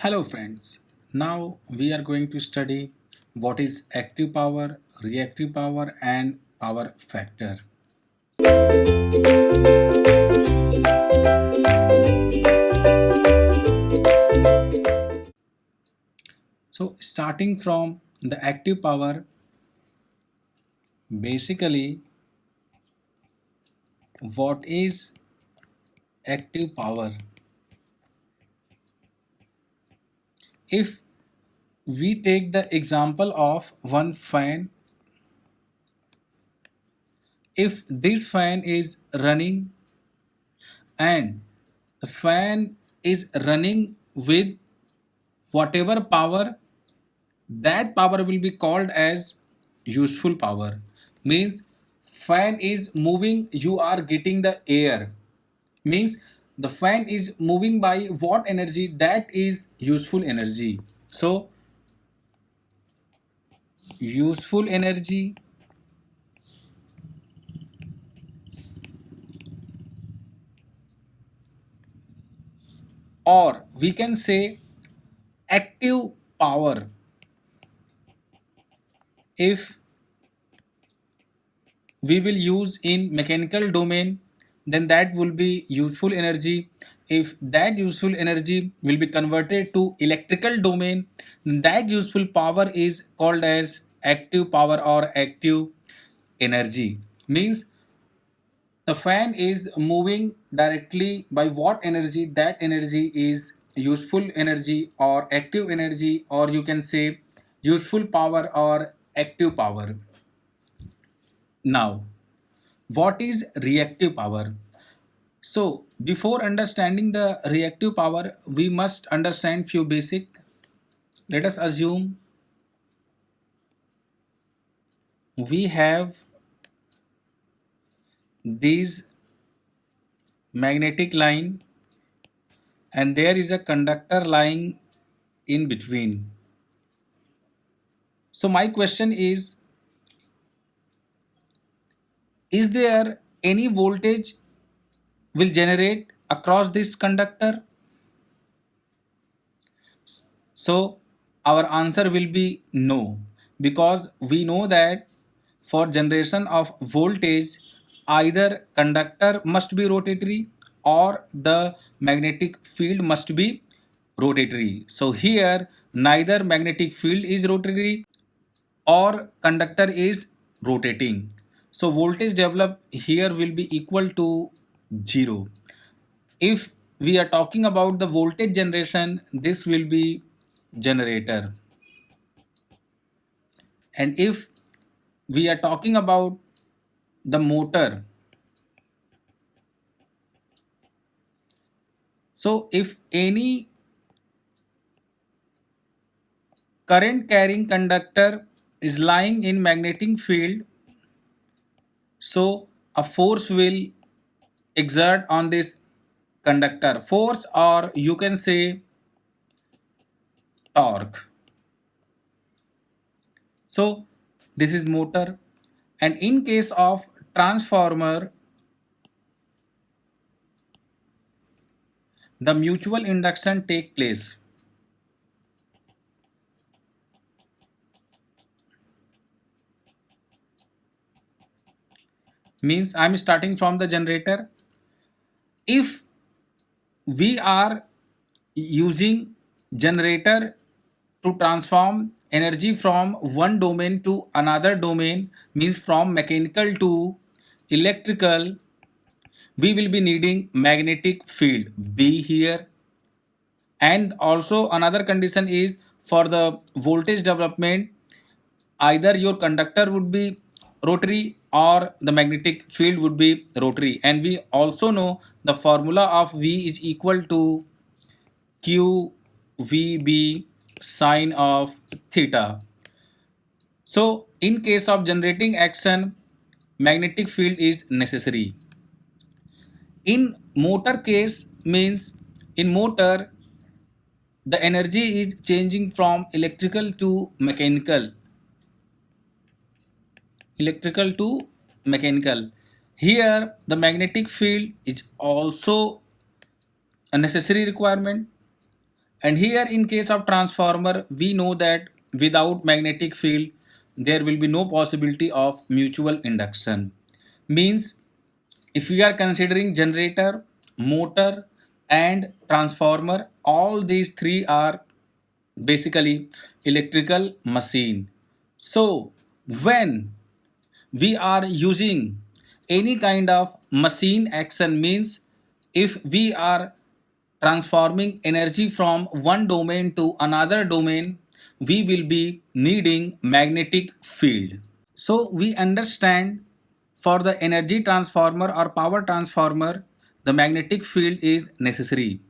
Hello friends, now we are going to study what is active power, reactive power and power factor. So starting from the active power, basically what is active power? If we take the example of one fan, if this fan is running and the fan is running with whatever power, that power will be called as useful power. Means fan is moving, you are getting the air. Means the fan is moving by what energy, that is useful energy. So useful energy, or we can say active power. If we will use in mechanical domain, then that will be useful energy. If that useful energy will be converted to electrical domain, then that useful power is called as active power or active energy. Means the fan is moving directly by what energy, that energy is useful energy or active energy, or you can say useful power or active power. Now what is reactive power? So before understanding the reactive power, we must understand few basic. Let us assume we have these magnetic line and there is a conductor lying in between. So my question is there any voltage will generate across this conductor? So our answer will be no, because we know that for generation of voltage, either conductor must be rotatory or the magnetic field must be rotatory. So here neither magnetic field is rotatory or conductor is rotating. So voltage developed here will be equal to 0. If we are talking about the voltage generation, this will be generator. And if we are talking about the motor, so if any current carrying conductor is lying in magnetic field, so a force will exert on this conductor, force or you can say torque. So this is motor, and in case of transformer, the mutual induction take place. Means I'm starting from the generator. If we are using generator to transform energy from one domain to another domain, means from mechanical to electrical, we will be needing magnetic field B here. And also another condition is for the voltage development, either your conductor would be rotary or the magnetic field would be rotary. And we also know the formula of V is equal to QVB sine of theta. So in case of generating action, magnetic field is necessary. In motor case, means in motor the energy is changing from electrical to mechanical. Here the magnetic field is also a necessary requirement, And here in case of transformer, we know that without magnetic field, there will be no possibility of mutual induction. Means if we are considering generator, motor and transformer, all these three are basically electrical machine. So when we are using any kind of machine action, means if we are transforming energy from one domain to another domain, we will be needing magnetic field. So we understand for the energy transformer or power transformer, the magnetic field is necessary.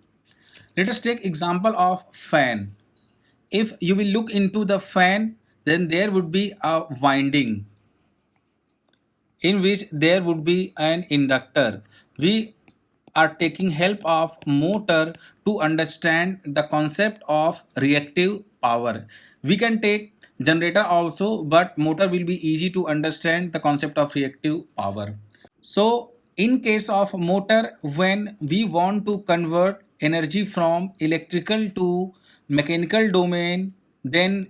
Let us take example of fan. If you will look into the fan, then there would be a winding in which there would be an inductor. We are taking help of motor to understand the concept of reactive power. We can take generator also, but motor will be easy to understand the concept of reactive power. So in case of motor, when we want to convert energy from electrical to mechanical domain, then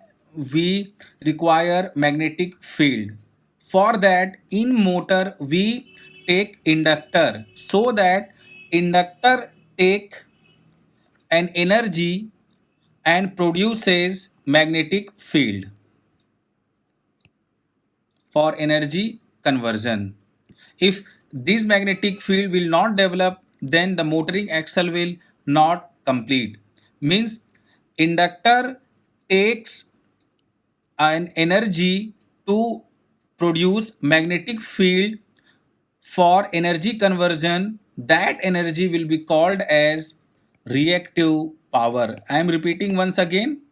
we require magnetic field. For that, in motor we take inductor, so that inductor take an energy and produces magnetic field for energy conversion. If this magnetic field will not develop, then the motoring axle will not complete. Means inductor takes an energy to produce magnetic field for energy conversion. That energy will be called as reactive power. I am repeating once again.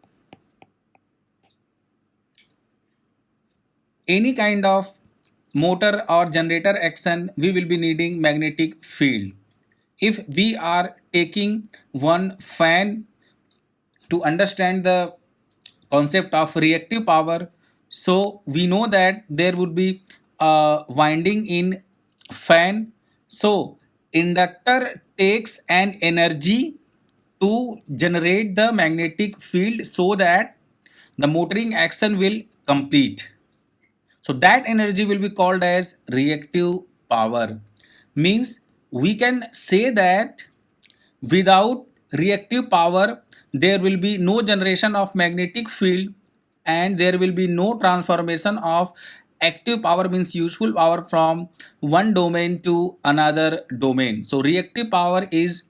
Any kind of motor or generator action, we will be needing magnetic field. If we are taking one fan to understand the concept of reactive power, so we know that there would be a winding in fan. So inductor takes an energy to generate the magnetic field, so that the motoring action will complete. So that energy will be called as reactive power. Means we can say that without reactive power, there will be no generation of magnetic field and there will be no transformation of active power, means useful power, from one domain to another domain. So reactive power is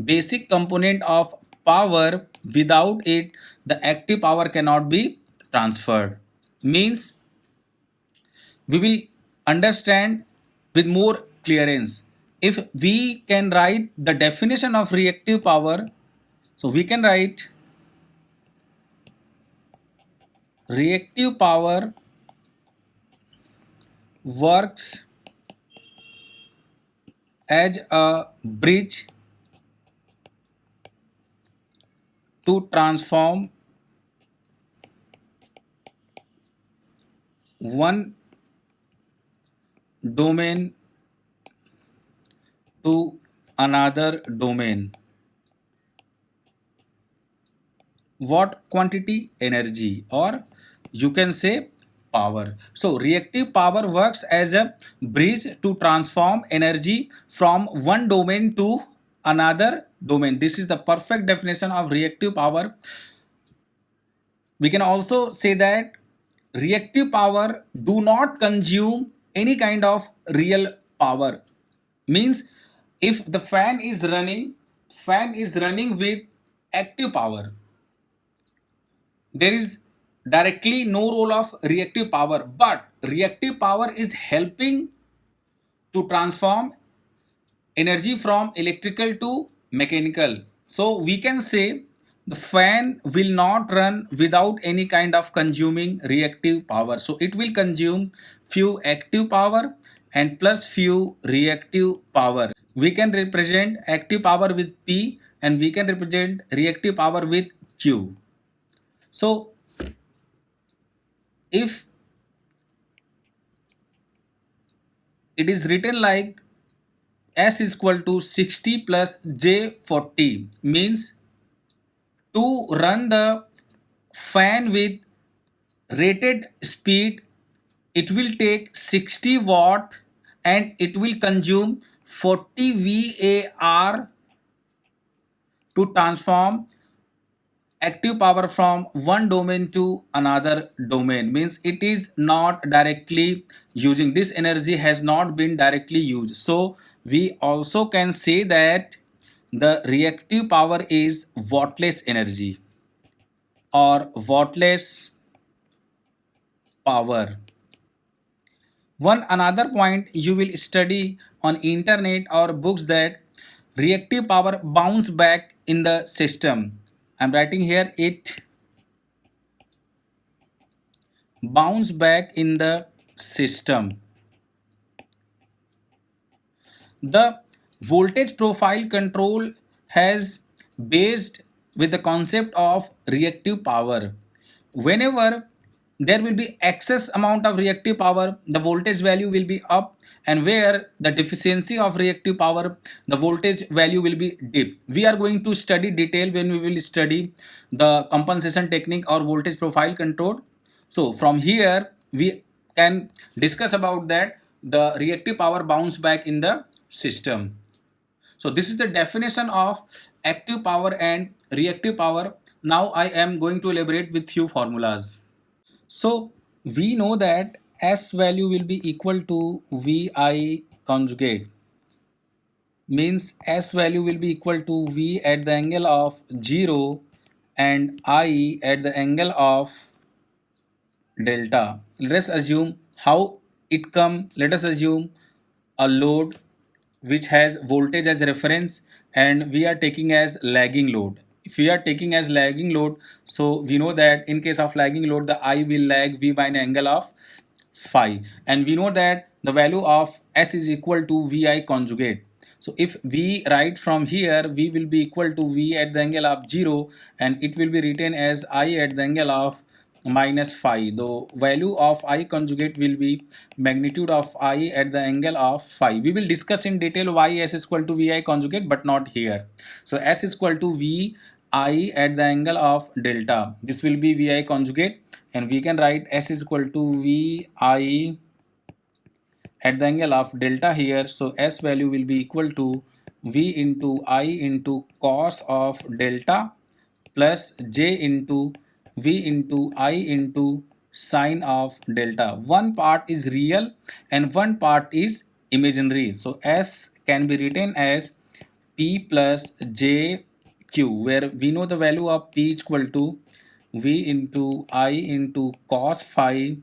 basic component of power. Without it, the active power cannot be transferred. Means we will understand with more clearance. If we can write the definition of reactive power, so we can write reactive power works as a bridge to transform one domain to another domain. What quantity? Energy, or you can say power. So reactive power works as a bridge to transform energy from one domain to another domain. This is the perfect definition of reactive power. We can also say that reactive power do not consume any kind of real power. Means if the fan is running with active power, there is directly no role of reactive power, but reactive power is helping to transform energy from electrical to mechanical. So we can say the fan will not run without any kind of consuming reactive power. So it will consume few active power and plus few reactive power. We can represent active power with P and we can represent reactive power with Q. So if it is written like S is equal to 60 plus J 40, means To run the fan with rated speed, it will take 60 watt and it will consume 40 VAR to transform active power from one domain to another domain. Means it is not directly using, this energy has not been directly used. So we also can say that the reactive power is wattless energy or wattless power. One another point you will study on internet or books, that reactive power bounce back in the system. I'm writing here, it bounce back in the system. The voltage profile control has based with the concept of reactive power. Whenever there will be excess amount of reactive power, the voltage value will be up, and where the deficiency of reactive power, the voltage value will be dip. We are going to study detail when we will study the compensation technique or voltage profile control. So from here we can discuss about that the reactive power bounce back in the system. So this is the definition of active power and reactive power. Now I am going to elaborate with few formulas. So we know that S value will be equal to VI conjugate. Means S value will be equal to V at the angle of 0 and I at the angle of delta. Let us assume how it come. Let us assume a load which has voltage as reference and we are taking as lagging load. If we are taking as lagging load, so we know that in case of lagging load, the I will lag V by an angle of phi, and we know that the value of S is equal to VI conjugate. So if we write from here, V will be equal to V at the angle of 0 and it will be written as I at the angle of minus phi. The value of I conjugate will be magnitude of I at the angle of phi. We will discuss in detail why S is equal to VI conjugate, but not here. So S is equal to V I at the angle of delta. This will be VI conjugate, and we can write S is equal to VI at the angle of delta here. So S value will be equal to V into I into cos of delta plus J into V into I into sine of delta. One part is real and one part is imaginary. So S can be written as P plus J Q, where we know the value of P is equal to V into I into cos phi,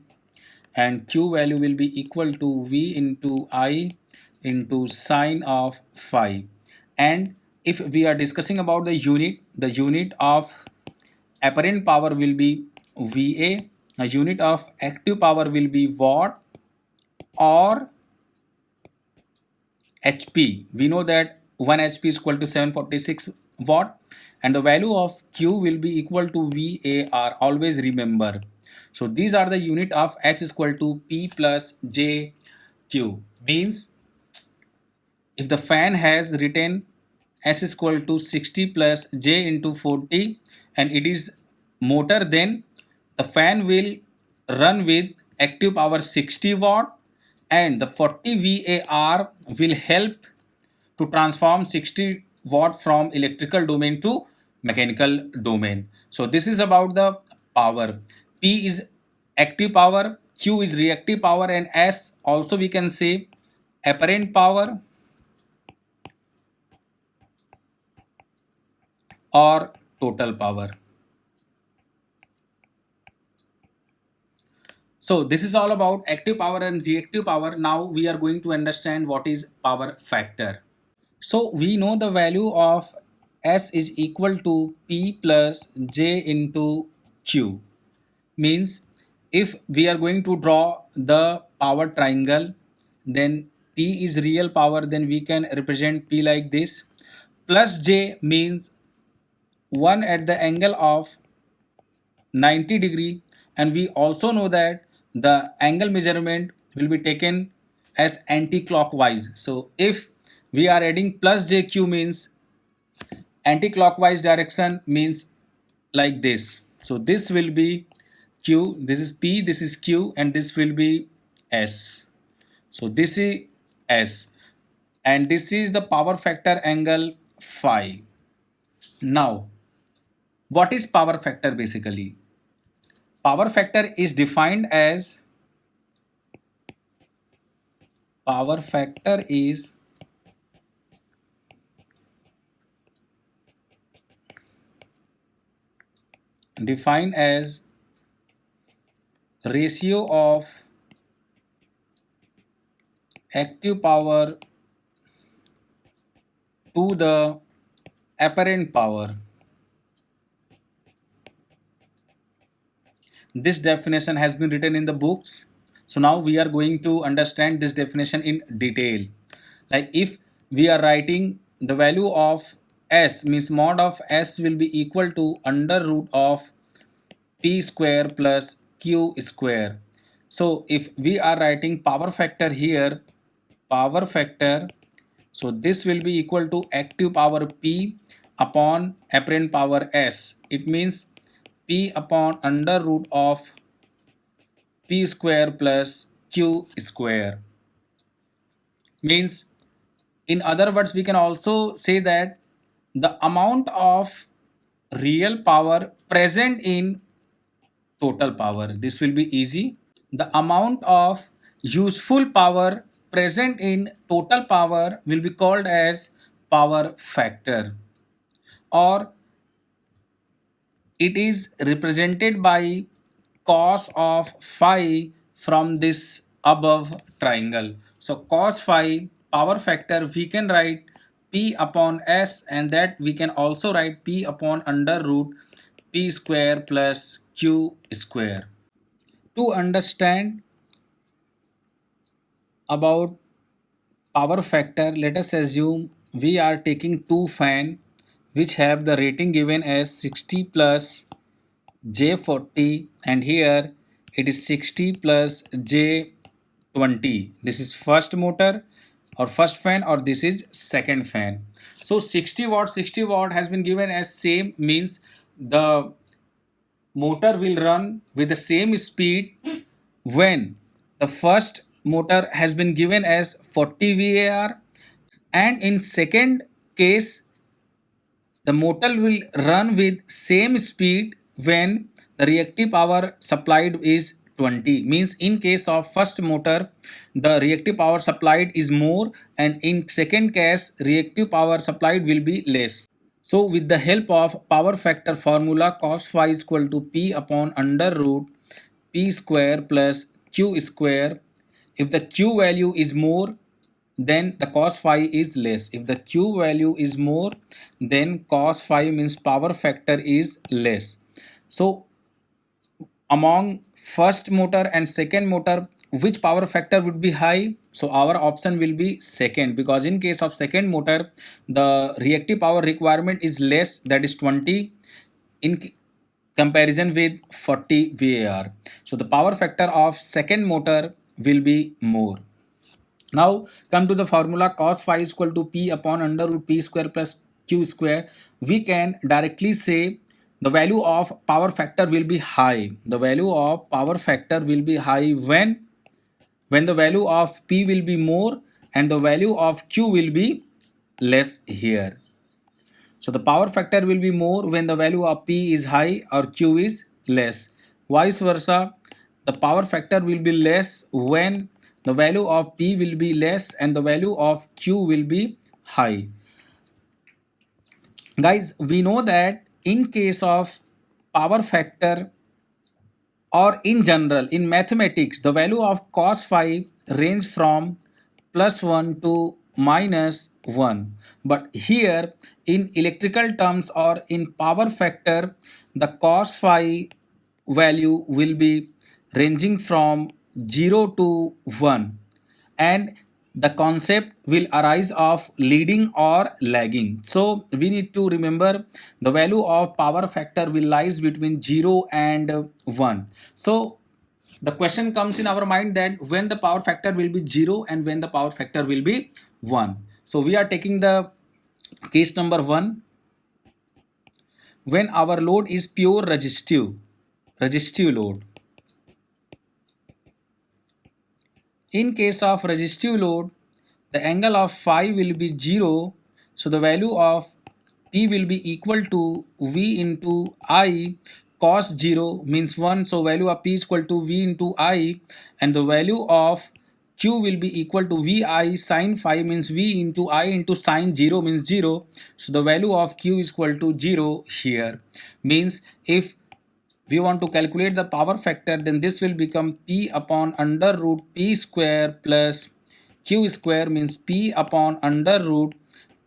and Q value will be equal to V into I into sine of phi. And if we are discussing about the unit of apparent power will be VA, a unit of active power will be watt or HP. We know that 1 HP is equal to 746 watt, and the value of Q will be equal to VAR. Always remember. So these are the unit of H is equal to P plus J Q. Means if the fan has written S is equal to 60 plus J into 40 and it is motor, then the fan will run with active power 60 watt and the 40 VAR will help to transform 60 watt from electrical domain to mechanical domain. So this is about the power. P is active power, Q is reactive power, and S also we can say apparent power or total power. So this is all about active power and reactive power. Now we are going to understand what is power factor. So we know the value of S is equal to P plus J into Q. Means if we are going to draw the power triangle, then P is real power, then we can represent P like this. Plus J means 1 at the angle of 90-degree, and we also know that the angle measurement will be taken as anti-clockwise. So if we are adding plus jq means anti-clockwise direction, means like this. So this will be Q, this is P, this is Q, and this will be S. So this is S, and this is the power factor angle phi. Now, what is power factor basically? Power factor is defined as power factor is defined as ratio of active power to the apparent power. This definition has been written in the books. So now we are going to understand this definition in detail. Like if we are writing the value of S, means mod of S will be equal to under root of P square plus Q square. So if we are writing power factor here, power factor, so this will be equal to active power P upon apparent power S. It means P upon under root of P square plus Q square. Means, in other words, we can also say that the amount of real power present in total power. This will be easy. The amount of useful power present in total power will be called as power factor, or it is represented by cos of phi from this above triangle. So cos phi power factor, we can write P upon S, and that we can also write P upon under root P square plus Q square. To understand about power factor, let us assume we are taking two fan which have the rating given as 60 plus J40, and here it is 60 plus J20. This is first motor or first fan, or this is second fan. So 60 watt has been given as same, means the motor will run with the same speed when the first motor has been given as 40 VAR, and in second case the motor will run with same speed when the reactive power supplied is 20. Means in case of first motor the reactive power supplied is more, and in second case reactive power supplied will be less. So with the help of power factor formula, cos phi is equal to P upon under root P square plus Q square. If the Q value is more, then the cos phi is less. If the Q value is more, then cos phi means power factor is less. So among first motor and second motor, which power factor would be high? So our option will be second, because in case of second motor the reactive power requirement is less, that is 20 in comparison with 40 VAR. So the power factor of second motor will be more. Now come to the formula, cos phi is equal to P upon under root P square plus Q square. We can directly say the value of power factor will be high. The value of power factor will be high when the value of P will be more and the value of Q will be less here. So the power factor will be more when the value of P is high or Q is less. Vice versa, the power factor will be less when the value of P will be less and the value of Q will be high. Guys, we know that in case of power factor, or in general in mathematics, the value of cos phi range from +1 to -1, but here in electrical terms or in power factor the cos phi value will be ranging from 0 to 1, and the concept will arise of leading or lagging. So we need to remember the value of power factor will lies between 0 and 1. So the question comes in our mind that when the power factor will be 0 and when the power factor will be 1. So we are taking the case number 1. when our load is pure resistive load. In case of resistive load, the angle of phi will be 0, so the value of P will be equal to V into I cos 0 means 1, so value of P is equal to V into I, and the value of Q will be equal to Vi sin phi means V into I into sin 0 means 0, so the value of Q is equal to 0 here. Means if we want to calculate the power factor, then this will become P upon under root P square plus Q square means P upon under root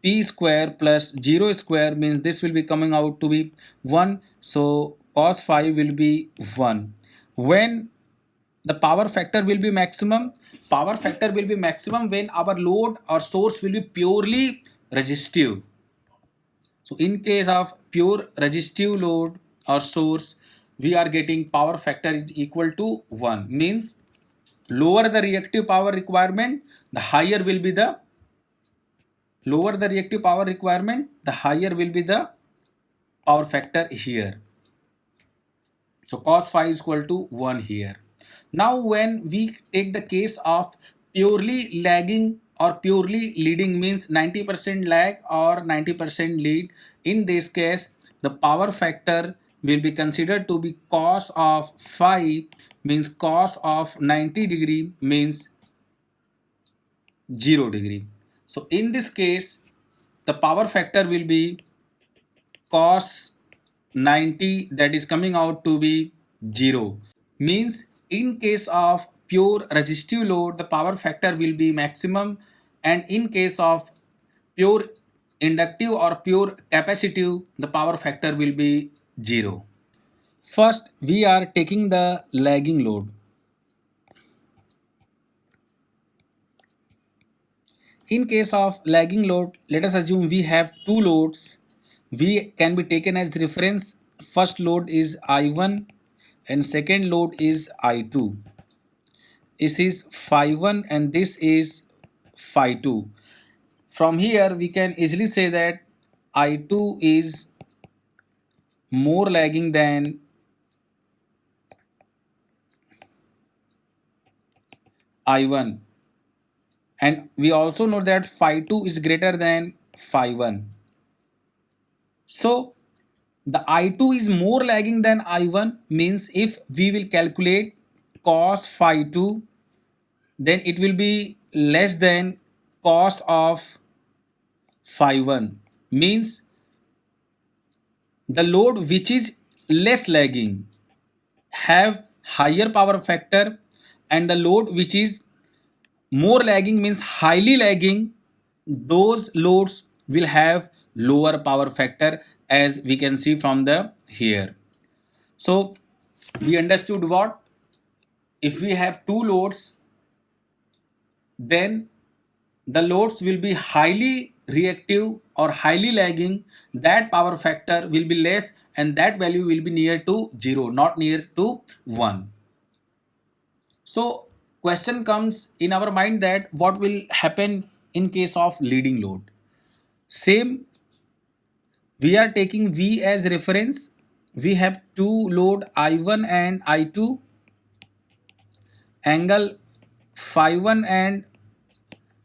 P square plus 0 square means this will be coming out to be 1. So cos phi will be 1. When the power factor will be maximum? Power factor will be maximum when our load or source will be purely resistive. So in case of pure resistive load or source, we are getting power factor is equal to 1. Means lower the reactive power requirement, the higher will be the higher will be the power factor here. So cos phi is equal to 1 here. Now when we take the case of purely lagging or purely leading, means 90% lag or 90% lead, in this case the power factor will be considered to be cos of phi means cos of 90 degree means 0 degree. So in this case the power factor will be cos 90, that is coming out to be 0. Means in case of pure resistive load the power factor will be maximum, and in case of pure inductive or pure capacitive the power factor will be 0. First we are taking the lagging load. In case of lagging load, let us assume we have two loads. V can be taken as reference. First load is I1 and second load is I2. This is phi 1 and this is phi 2. From here we can easily say that I2 is more lagging than I1, and we also know that phi 2 is greater than phi 1. So the I2 is more lagging than I1 means if we will calculate cos phi 2, then it will be less than cos of phi 1. Means the load which is less lagging have higher power factor, and the load which is more lagging means highly lagging, those loads will have lower power factor, as we can see from the here. So we understood what? If we have two loads, then the loads will be highly reactive or highly lagging, that power factor will be less and that value will be near to 0, not near to 1. So question comes in our mind that what will happen in case of leading load? Same, we are taking V as reference. We have two load I1 and I2, angle phi 1 and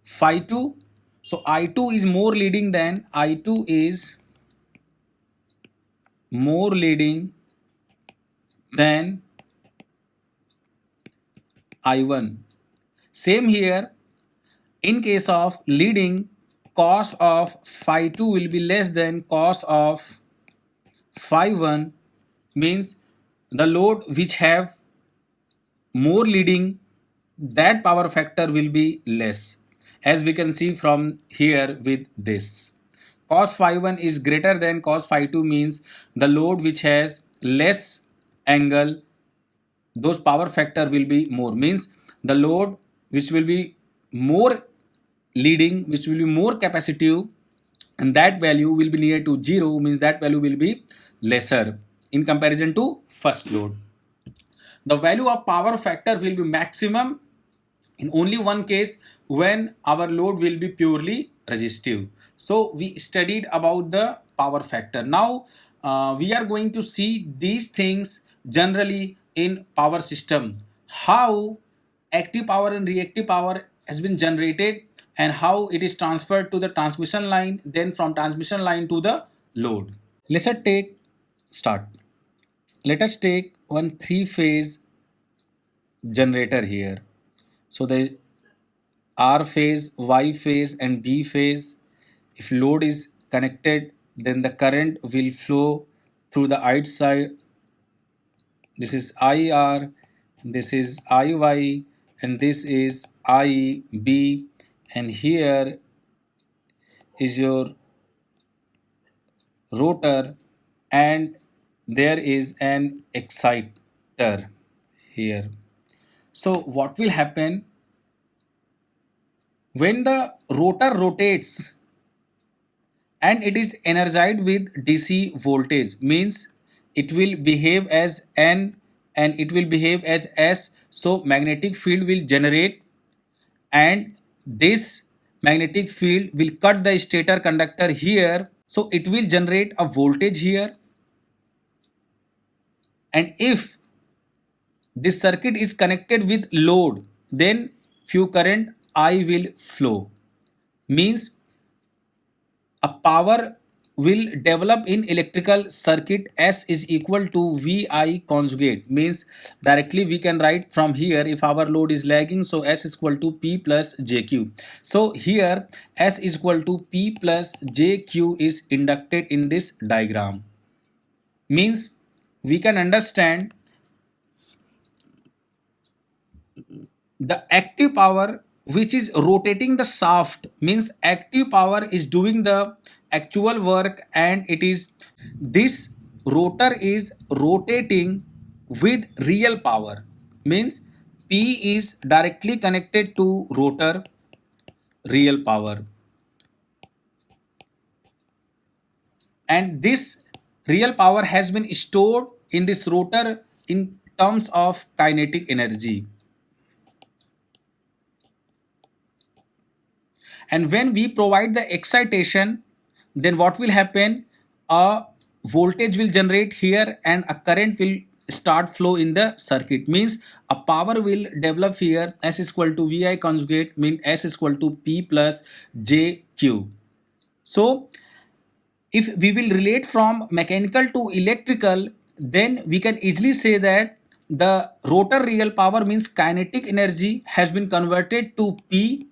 phi 2. So I2 is more leading than I1. Same here, in case of leading, cos of phi 2 will be less than cos of phi 1, means the load which have more leading, that power factor will be less, as we can see from here with this. Cos phi 1 is greater than cos phi 2 means the load which has less angle, those power factor will be more, means the load which will be more leading, which will be more capacitive, and that value will be near to 0, means that value will be lesser in comparison to first load. The value of power factor will be maximum in only one case, when our load will be purely resistive. So we studied about the power factor. Now we are going to see these things generally in power system, how active power and reactive power has been generated and how it is transferred to the transmission line, then from transmission line to the load. Let's take start. Let us take one three phase generator here. So the R phase, Y phase and B phase. If load is connected, then the current will flow through the outside. This is IR, this is IY, and this is IB, and here is your rotor, and there is an exciter here. So what will happen when the rotor rotates and it is energized with DC voltage, means it will behave as N and it will behave as S, so magnetic field will generate, and this magnetic field will cut the stator conductor here, so it will generate a voltage here, and if this circuit is connected with load, then few current I will flow, means a power will develop in electrical circuit. S is equal to VI conjugate, means directly we can write from here, if our load is lagging, so S is equal to P plus JQ. So here S is equal to P plus JQ is inducted in this diagram, means we can understand the active power which is rotating the shaft, means active power is doing the actual work, and it is this rotor is rotating with real power, means P is directly connected to rotor real power, and this real power has been stored in this rotor in terms of kinetic energy. And when we provide the excitation, then what will happen, a voltage will generate here and a current will start flow in the circuit, means a power will develop here. S is equal to VI conjugate, means S is equal to P plus JQ. So if we will relate from mechanical to electrical, then we can easily say that the rotor real power, means kinetic energy, has been converted to P,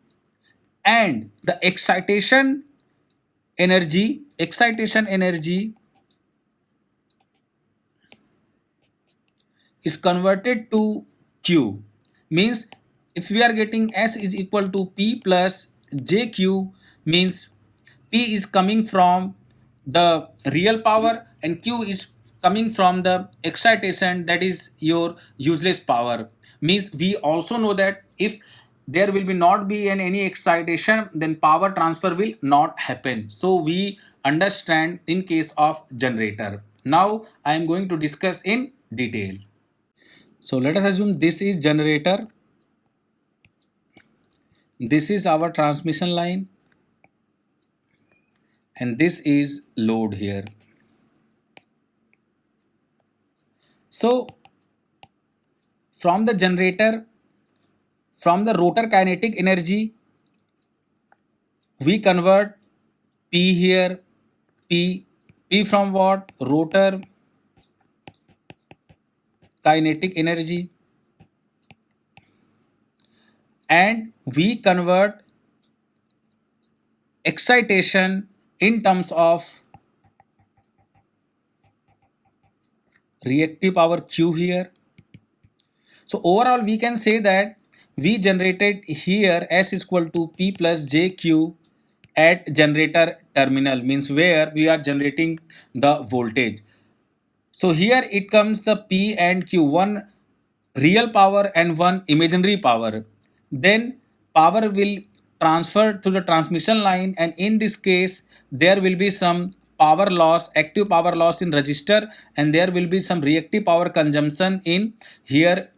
and the excitation energy is converted to Q, means if we are getting S is equal to P plus JQ, means P is coming from the real power and Q is coming from the excitation, that is your useless power, means we also know that if there will be not be any excitation, then power transfer will not happen. So we understand in case of generator. Now I am going to discuss in detail. So let us assume this is generator, this is our transmission line, and this is load here. So from the generator, from the rotor kinetic energy, we convert P here, P from what? Rotor kinetic energy, and we convert excitation in terms of reactive power Q here. So overall we can say that we generated here S is equal to P plus JQ at generator terminal, means where we are generating the voltage. So here it comes the P and Q, one real power and one imaginary power. Then power will transfer to the transmission line, and in this case there will be some power loss, active power loss in resistor, and there will be some reactive power consumption in here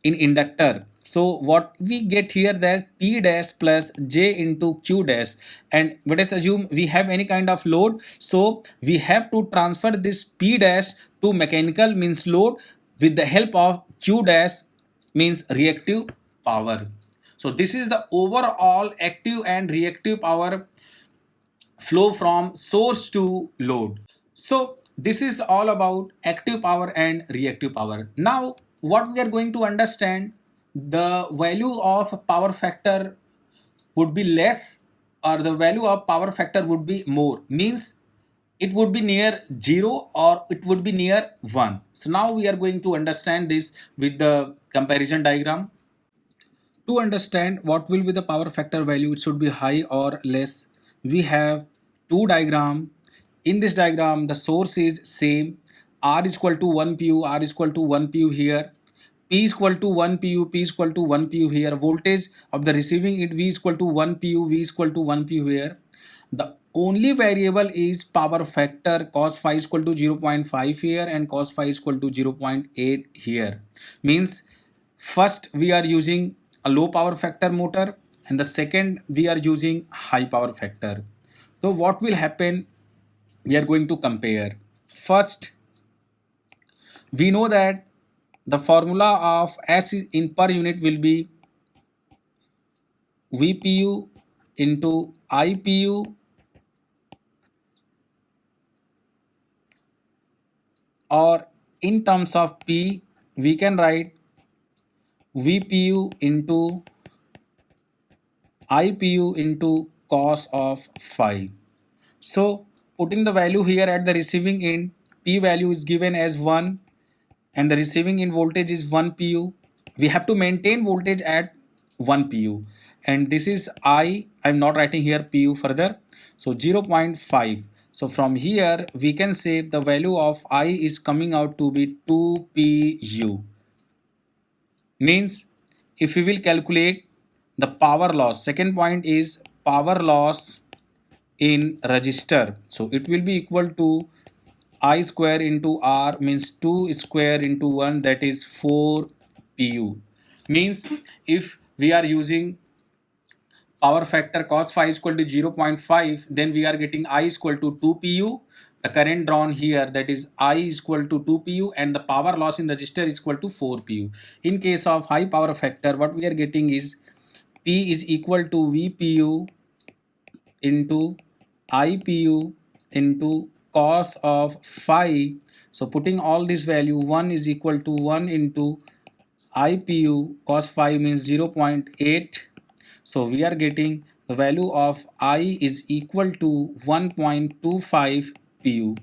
in inductor. So what we get here, that P dash plus J into Q dash, and let us assume we have any kind of load, so we have to transfer this P dash to mechanical means load with the help of Q dash means reactive power. So this is the overall active and reactive power flow from source to load. So this is all about active power and reactive power. Now what we are going to understand, the value of power factor would be less or the value of power factor would be more, means it would be near 0 or it would be near 1. So now we are going to understand this with the comparison diagram. To understand what will be the power factor value, it should be high or less. We have two diagram. In this diagram, the source is same. R is equal to 1 pu, R is equal to 1 pu here. P is equal to 1 pu, P is equal to 1 pu here. Voltage of the receiving it V is equal to 1 pu, V is equal to 1 pu here. The only variable is power factor, cos phi is equal to 0.5 here and cos phi is equal to 0.8 here. Means first we are using a low power factor motor and the second we are using high power factor. So what will happen, we are going to compare. First we know that the formula of S in per unit will be Vpu into Ipu, or in terms of P we can write Vpu into Ipu into cos of phi. So putting the value here at the receiving end, P value is given as 1 and the receiving end voltage is 1 pu. We have to maintain voltage at 1 pu, and this is I'm not writing here pu further, so 0.5. So from here we can say the value of I is coming out to be 2 pu. Means if we will calculate the power loss, second point is power loss in resistor, so it will be equal to I square into R, means 2 square into 1, that is 4 pu. Means if we are using power factor cos phi is equal to 0.5, then we are getting I is equal to 2 pu. The current drawn here, that is I is equal to 2 pu, and the power loss in resistor is equal to 4 pu. In case of high power factor, what we are getting is P is equal to Vpu into Ipu into cos of phi. So putting all this value, 1 is equal to 1 into Ipu cos phi means 0.8. So we are getting the value of I is equal to 1.25 pu.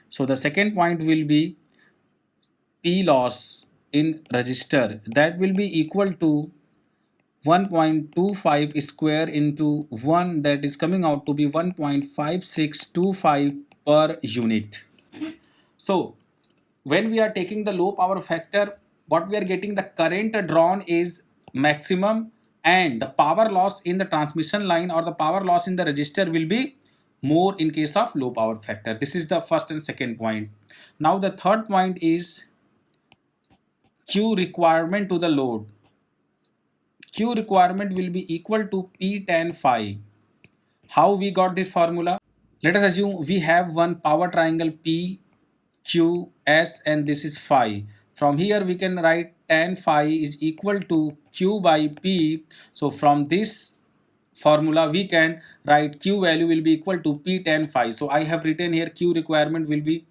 So the second point will be P loss in resistor, that will be equal to 1.25 square into 1, that is coming out to be 1.5625 per unit. So when we are taking the low power factor, what we are getting, the current drawn is maximum and the power loss in the transmission line or the power loss in the resistor will be more in case of low power factor. This is the first and second point. Now the third point is Q requirement to the load. Q requirement will be equal to P tan phi. How we got this formula? Let us assume we have one power triangle P, Q, S, and this is phi. From here we can write tan phi is equal to Q by P. So from this formula we can write Q value will be equal to P tan phi. So I have written here Q requirement will be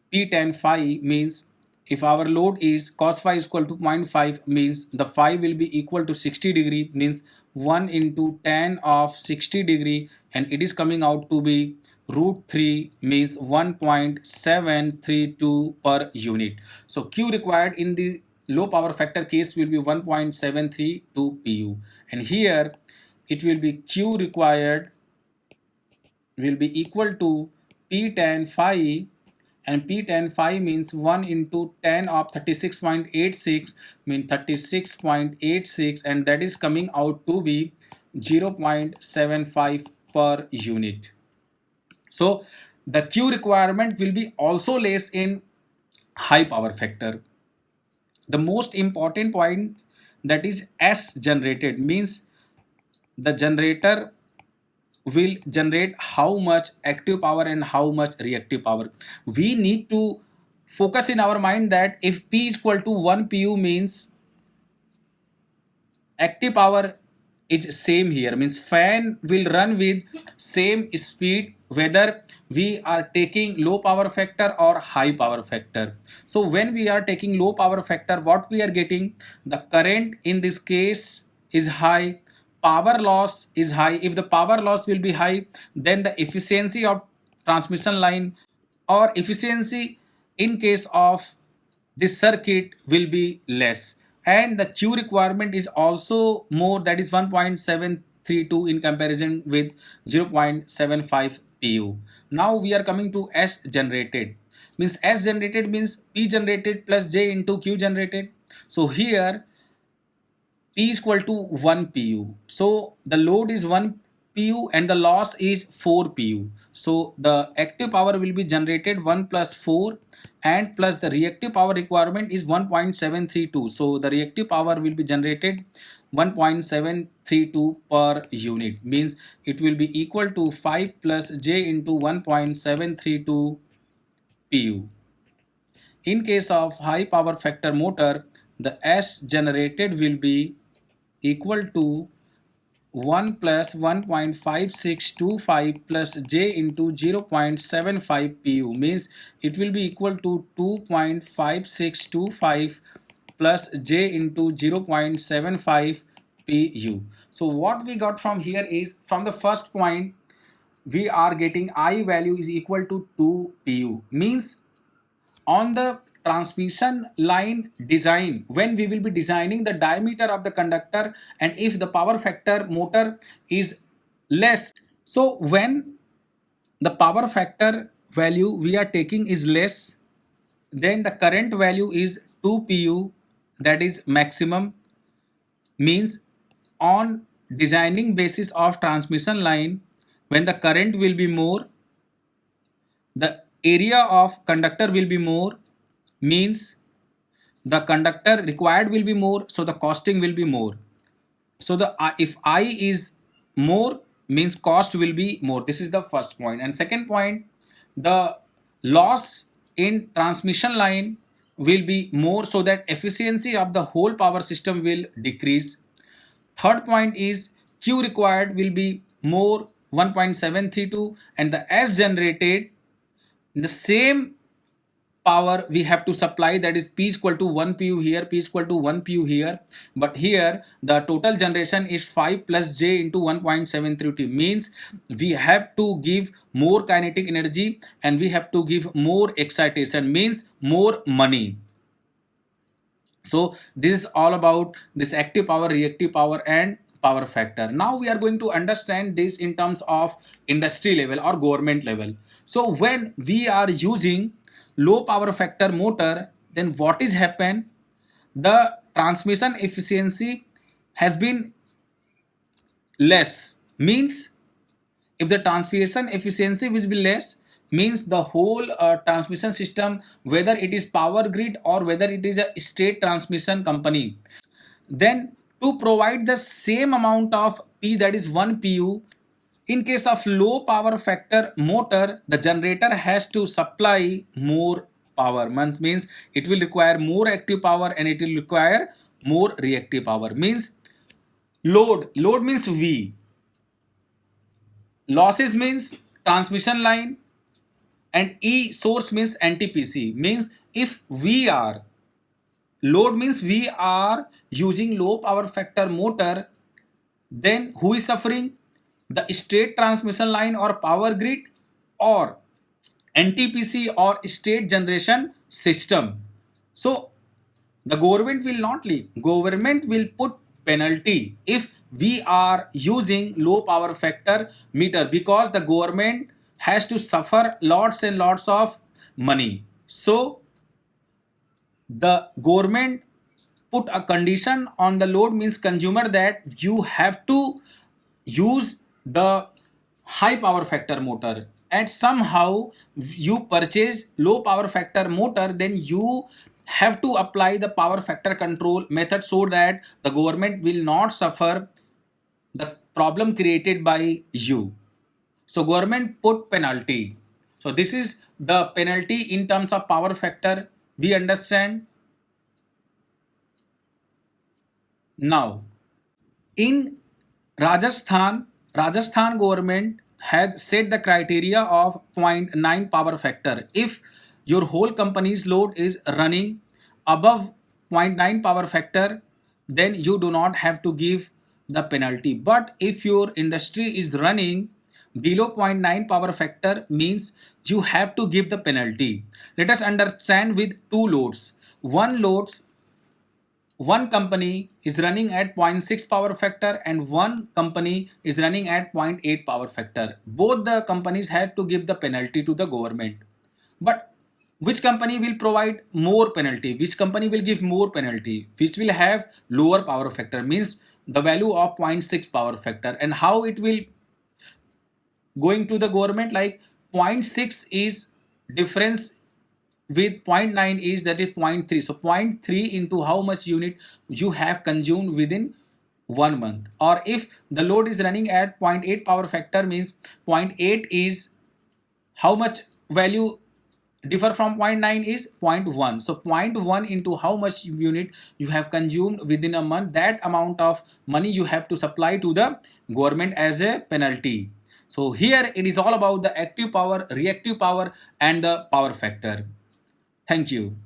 P tan phi, means if our load is cos phi is equal to 0.5, means the phi will be equal to 60 degree, means 1 into tan of 60 degree, and it is coming out to be root 3, means 1.732 per unit. So Q required in the low power factor case will be 1.732 pu, and here it will be Q required will be equal to P tan phi, and P tan phi means 1 into tan of 36.86 means 36.86, and that is coming out to be 0.75 per unit. So the Q requirement will be also less in high power factor. The most important point that is S generated, means the generator will generate how much active power and how much reactive power. We need to focus in our mind that if P is equal to 1 pu means active power is same here, means fan will run with same speed whether we are taking low power factor or high power factor. So when we are taking low power factor, what we are getting, the current in this case is high, power loss is high. If the power loss will be high, then the efficiency of transmission line or efficiency in case of this circuit will be less, and the Q requirement is also more, that is 1.732 in comparison with 0.75 pu. Now we are coming to S generated, means S generated means P generated plus J into Q generated. So here P is equal to 1 pu. So the load is 1 pu and the loss is 4 pu. So the active power will be generated 1 plus 4 and plus the reactive power requirement is 1.732. So the reactive power will be generated 1.732 per unit, means it will be equal to 5 plus J into 1.732 pu. In case of high power factor motor, the S generated will be equal to 1 plus 1.5625 plus J into 0.75 pu, means it will be equal to 2.5625 plus J into 0.75 pu. So what we got from here is, from the first point we are getting I value is equal to 2 pu, means on the transmission line design, when we will be designing the diameter of the conductor, and if the power factor motor is less, so when the power factor value we are taking is less, then the current value is 2 pu, that is maximum, means on designing basis of transmission line, when the current will be more, the area of conductor will be more, means the conductor required will be more, so the costing will be more. So the if I is more, means cost will be more. This is the first point. And second point, the loss in transmission line will be more, so that efficiency of the whole power system will decrease. Third point is Q required will be more, 1.732, and the S generated the same power we have to supply, that is P is equal to 1 pu here, P is equal to 1 pu here, but here the total generation is 5 plus J into 1.732, means we have to give more kinetic energy and we have to give more excitation, means more money. So this is all about this active power, reactive power and power factor. Now we are going to understand this in terms of industry level or government level. So when we are using low power factor motor, then what is happen? The transmission efficiency has been less, means if the transmission efficiency will be less, means the whole transmission system, whether it is power grid or whether it is a state transmission company, then to provide the same amount of P, that is 1 pu, in case of low power factor motor, the generator has to supply more power, means it will require more active power and it will require more reactive power. Means load means V, losses means transmission line, and E source means NTPC, means if we are load means we are using low power factor motor, then who is suffering? The state transmission line or power grid or NTPC or state generation system. So the government will not leave. Government will put penalty if we are using low power factor meter, because the government has to suffer lots and lots of money. So the government put a condition on the load, means consumer, that you have to use the high power factor motor, and somehow you purchase low power factor motor, then you have to apply the power factor control method so that the government will not suffer the problem created by you. So government put penalty. So this is the penalty in terms of power factor. We understand now. In Rajasthan, Rajasthan government has set the criteria of zero point 0.9 power factor. If your whole company's load is running above zero point 0.9 power factor, then you do not have to give the penalty. But if your industry is running below zero point 0.9 power factor, means you have to give the penalty. Let us understand with two loads. One company is running at zero point 0.6 power factor and one company is running at zero point 0.8 power factor. Both the companies had to give the penalty to the government. But which company will provide more penalty? Which company will give more penalty? Which will have lower power factor, means the value of zero point 0.6 power factor, and how it will going to the government, like zero point 0.6 is difference with zero point 0.9 is, that is 0.3. So 0.3 into how much unit you have consumed within 1 month. Or if the load is running at zero point 0.8 power factor, means zero point 0.8 is how much value differ from zero point 0.9 is 0.1. So 0.1 into how much unit you have consumed within a month, that amount of money you have to supply to the government as a penalty. So here it is all about the active power, reactive power, and the power factor. Thank you.